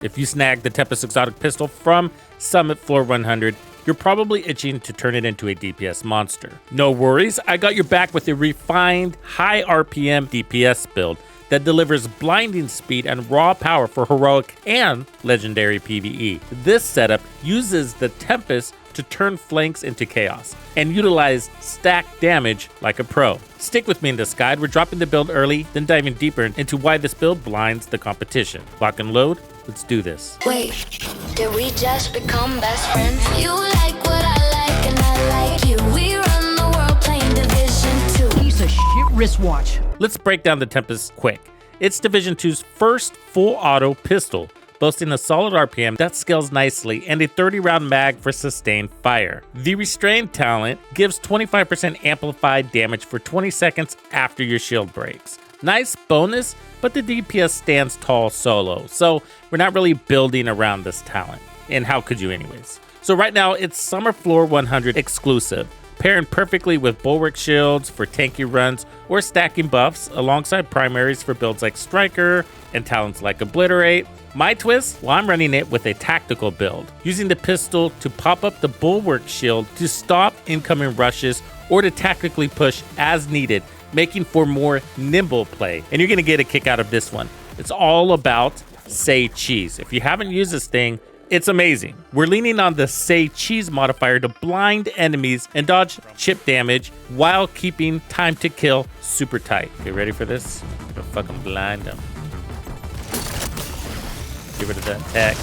If you snag the Tempest exotic pistol from Summit Floor 100, you're probably itching to turn it into a DPS monster. No worries, I got your back with a refined high RPM DPS build that delivers blinding speed and raw power for heroic and legendary PvE. This setup uses the Tempest to turn flanks into chaos and utilize stack damage like a pro. Stick with me in this guide. We're dropping the build early, then diving deeper into why this build blinds the competition. Lock and load, let's do this. Wait, did we just become best friends? You like what I like and I like you. We run the world playing Division 2. Piece of shit wristwatch. Let's break down the Tempest quick. It's Division 2's first full auto pistol, boasting a solid RPM that scales nicely and a 30-round mag for sustained fire. The Restrained talent gives 25% amplified damage for 20 seconds after your shield breaks. Nice bonus, but the DPS stands tall solo, so we're not really building around this talent. And how could you anyways? So right now, it's Summer Floor 100 exclusive, pairing perfectly with bulwark shields for tanky runs or stacking buffs alongside primaries for builds like Striker and talents like Obliterate. My twist? Well, I'm running it with a tactical build, using the pistol to pop up the bulwark shield to stop incoming rushes or to tactically push as needed, making for more nimble play. And you're gonna get a kick out of this one. It's all about Say Cheese. If you haven't used this thing, it's amazing. We're leaning on the Say Cheese modifier to blind enemies and dodge chip damage while keeping time to kill super tight. Get ready for this? I'm gonna fucking blind them. Get rid of that tech.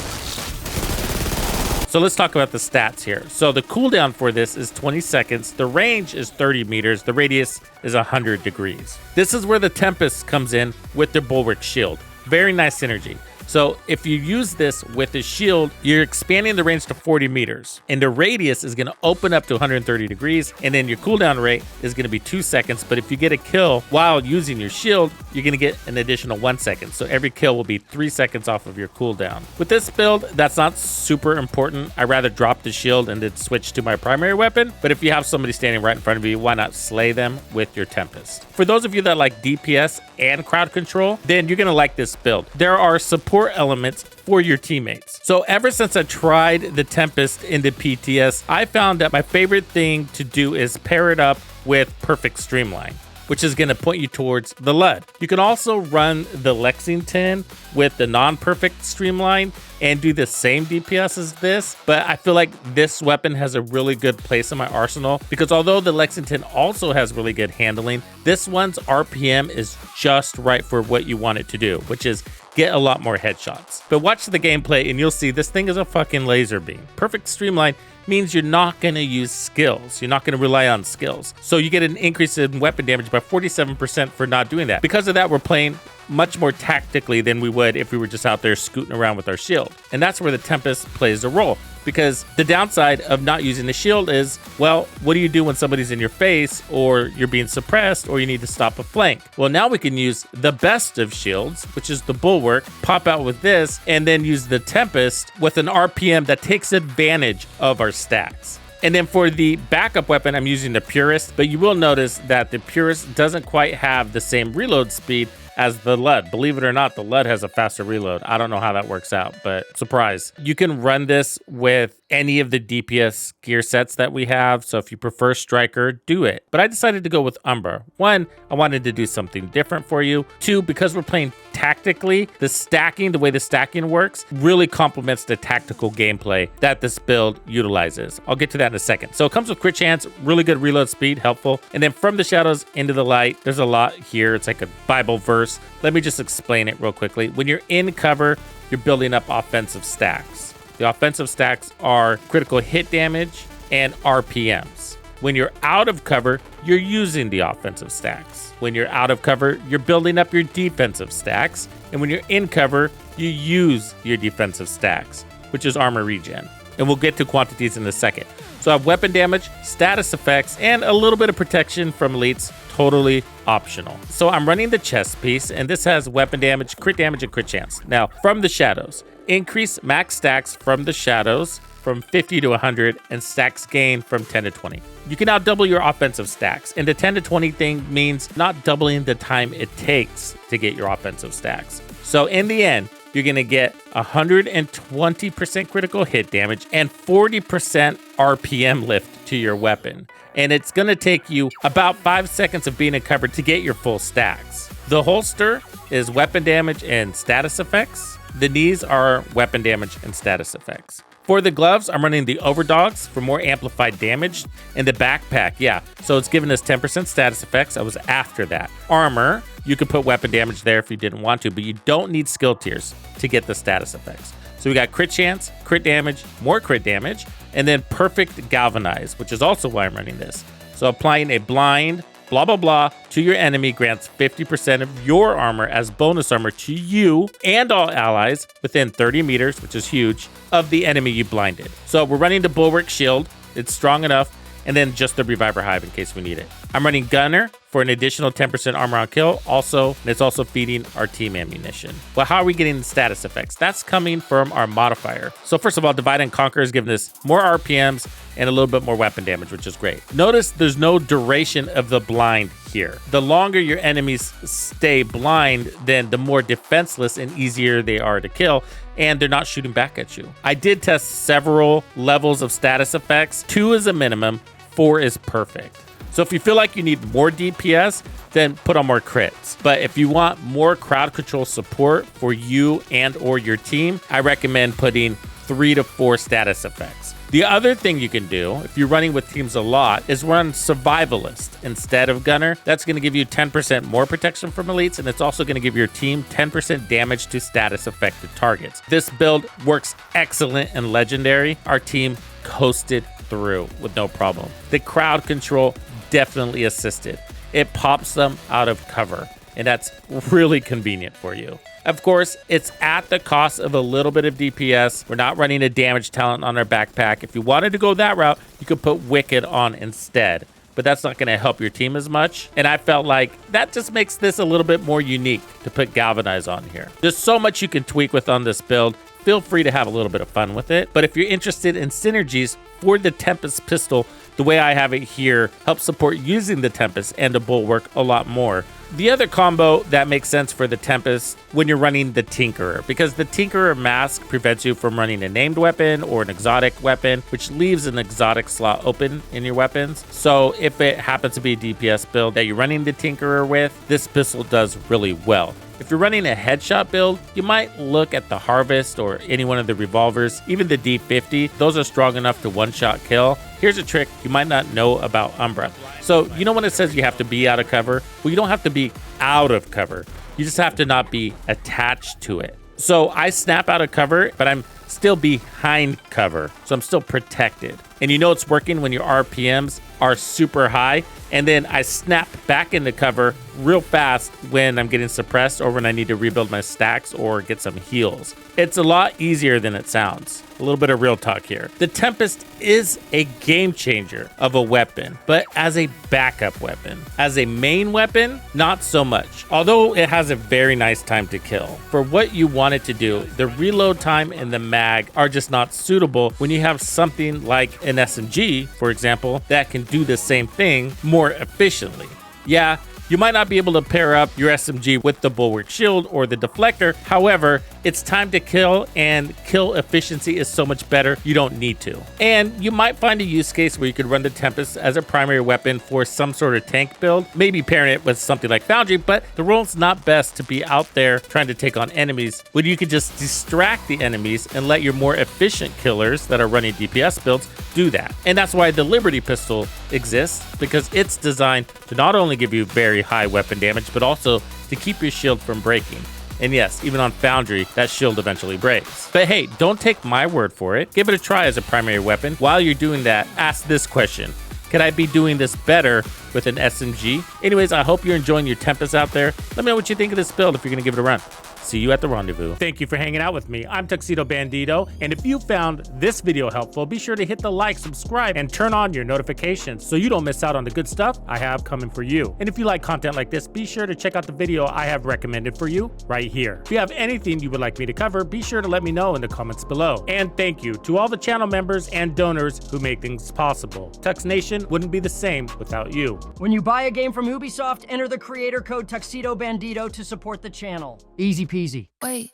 So let's talk about the stats here. So the cooldown for this is 20 seconds. The range is 30 meters. The radius is 100 degrees. This is where the Tempest comes in with their bulwark shield. Very nice synergy. So if you use this with the shield, you're expanding the range to 40 meters. And the radius is going to open up to 130 degrees. And then your cooldown rate is going to be 2 seconds. But if you get a kill while using your shield, you're going to get an additional 1 second. So every kill will be 3 seconds off of your cooldown. With this build, that's not super important. I'd rather drop the shield and then switch to my primary weapon. But if you have somebody standing right in front of you, why not slay them with your Tempest? For those of you that like DPS and crowd control, then you're going to like this build. There are support elements for your teammates. So ever since I tried the Tempest in the PTS, I found that my favorite thing to do is pair it up with Perfect Streamline, which is going to point you towards the LUD. You can also run the Lexington with the non-perfect streamline and do the same DPS as this, but I feel like this weapon has a really good place in my arsenal because although the Lexington also has really good handling, this one's RPM is just right for what you want it to do, which is get a lot more headshots. But watch the gameplay and you'll see this thing is a fucking laser beam. Perfect streamline means you're not going to use skills. You're not going to rely on skills. So you get an increase in weapon damage by 47% for not doing that. Because of that, we're playing much more tactically than we would if we were just out there scooting around with our shield. And that's where the Tempest plays a role. Because the downside of not using the shield is, well, what do you do when somebody's in your face or you're being suppressed or you need to stop a flank? Well, now we can use the best of shields, which is the bulwark, pop out with this, and then use the Tempest with an RPM that takes advantage of our stacks. And then for the backup weapon, I'm using the Purist, but you will notice that the Purist doesn't quite have the same reload speed as the LUD. Believe it or not, the LUD has a faster reload. I don't know how that works out, but surprise. You can run this with any of the DPS gear sets that we have. So if you prefer Striker, do it. But I decided to go with Umbra. 1, I wanted to do something different for you. 2, because we're playing tactically, the way the stacking works really complements the tactical gameplay that this build utilizes. I'll get to that in a second. So it comes with crit chance, really good reload speed, helpful. And then from the shadows into the light, there's a lot here. It's like a Bible verse. Let me just explain it real quickly. When you're in cover, you're building up offensive stacks. The offensive stacks are critical hit damage and RPMs. When you're out of cover, you're using the offensive stacks. When you're out of cover, you're building up your defensive stacks. And when you're in cover, you use your defensive stacks, which is armor regen. And we'll get to quantities in a second. So I have weapon damage, status effects, and a little bit of protection from elites, totally optional. So I'm running the chest piece, and this has weapon damage, and crit chance. Now, from the shadows, increase max stacks from the shadows from 50 to 100 and stacks gain from 10 to 20. You can now double your offensive stacks, and the 10 to 20 thing means not doubling the time it takes to get your offensive stacks. So in the end, you're going to get 120% critical hit damage and 40% RPM lift to your weapon. And it's going to take you about 5 seconds of being in cover to get your full stacks. The holster is weapon damage and status effects. The knees are weapon damage and status effects. For the gloves, I'm running the overdogs for more amplified damage. And the backpack, yeah, so it's giving us 10% status effects. I was after that. Armor, you could put weapon damage there if you didn't want to, but you don't need skill tiers to get the status effects. So we got crit chance, crit damage, more crit damage, and then perfect galvanize, which is also why I'm running this. So applying a blind, blah, blah, blah, to your enemy grants 50% of your armor as bonus armor to you and all allies within 30 meters, which is huge, of the enemy you blinded. So we're running the Bulwark Shield. It's strong enough. And then just the Reviver Hive in case we need it. I'm running Gunner for an additional 10% armor on kill. Also, it's also feeding our team ammunition. Well, how are we getting the status effects? That's coming from our modifier. So first of all, Divide and Conquer is giving us more RPMs and a little bit more weapon damage, which is great. Notice there's no duration of the blind here. The longer your enemies stay blind, then the more defenseless and easier they are to kill, and they're not shooting back at you. I did test several levels of status effects. 2 is a minimum, 4 is perfect. So if you feel like you need more DPS, then put on more crits. But if you want more crowd control support for you and or your team, I recommend putting 3 to 4 status effects. The other thing you can do, if you're running with teams a lot, is run Survivalist instead of Gunner. That's going to give you 10% more protection from elites, and it's also going to give your team 10% damage to status affected targets. This build works excellent in Legendary. Our team coasted through with no problem. The crowd control definitely assisted. It pops them out of cover, and that's really convenient for you. Of course, it's at the cost of a little bit of DPS. We're not running a damage talent on our backpack. If you wanted to go that route, you could put Wicked on instead, but that's not going to help your team as much. And I felt like that just makes this a little bit more unique to put Galvanize on here. There's so much you can tweak with on this build. Feel free to have a little bit of fun with it. But if you're interested in synergies for the Tempest pistol, the way I have it here helps support using the Tempest and the Bulwark a lot more. The other combo that makes sense for the Tempest when you're running the Tinkerer, because the Tinkerer mask prevents you from running a named weapon or an exotic weapon, which leaves an exotic slot open in your weapons. So if it happens to be a DPS build that you're running the Tinkerer with, this pistol does really well. If you're running a headshot build, you might look at the Harvest or any one of the revolvers, even the D50. Those are strong enough to one-shot kill. Here's a trick you might not know about Umbra. So you know when it says you have to be out of cover? Well, you don't have to be out of cover. You just have to not be attached to it. So I snap out of cover, but I'm still behind cover. So I'm still protected. And you know it's working when your RPMs are super high. And then I snap back into cover real fast when I'm getting suppressed or when I need to rebuild my stacks or get some heals. It's a lot easier than it sounds. A little bit of real talk here. The Tempest is a game changer of a weapon, but as a backup weapon. As a main weapon, not so much. Although it has a very nice time to kill. For what you want it to do, the reload time and the mag are just not suitable when you have something like an SMG, for example, that can do the same thing more efficiently. Yeah, you might not be able to pair up your SMG with the Bulwark Shield or the Deflector. However, it's time to kill, and kill efficiency is so much better, you don't need to. And you might find a use case where you could run the Tempest as a primary weapon for some sort of tank build, maybe pairing it with something like Foundry, but the role's not best to be out there trying to take on enemies when you could just distract the enemies and let your more efficient killers that are running DPS builds do that. And that's why the Liberty pistol exists, because it's designed to not only give you very high weapon damage, but also to keep your shield from breaking. And yes, even on Foundry, that shield eventually breaks. But hey, don't take my word for it. Give it a try as a primary weapon. While you're doing that, ask this question. Could I be doing this better with an SMG? Anyways, I hope you're enjoying your Tempest out there. Let me know what you think of this build if you're going to give it a run. See you at the rendezvous. Thank you for hanging out with me. I'm Tuxedo Bandido, and if you found this video helpful, be sure to hit the like, subscribe, and turn on your notifications so you don't miss out on the good stuff I have coming for you. And if you like content like this, be sure to check out the video I have recommended for you right here. If you have anything you would like me to cover, be sure to let me know in the comments below. And thank you to all the channel members and donors who make things possible. Tux Nation wouldn't be the same without you. When you buy a game from Ubisoft, enter the creator code Tuxedo Bandido to support the channel. Easy peasy. Wait,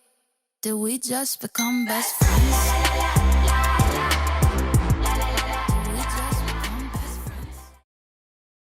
Did we just become best friends?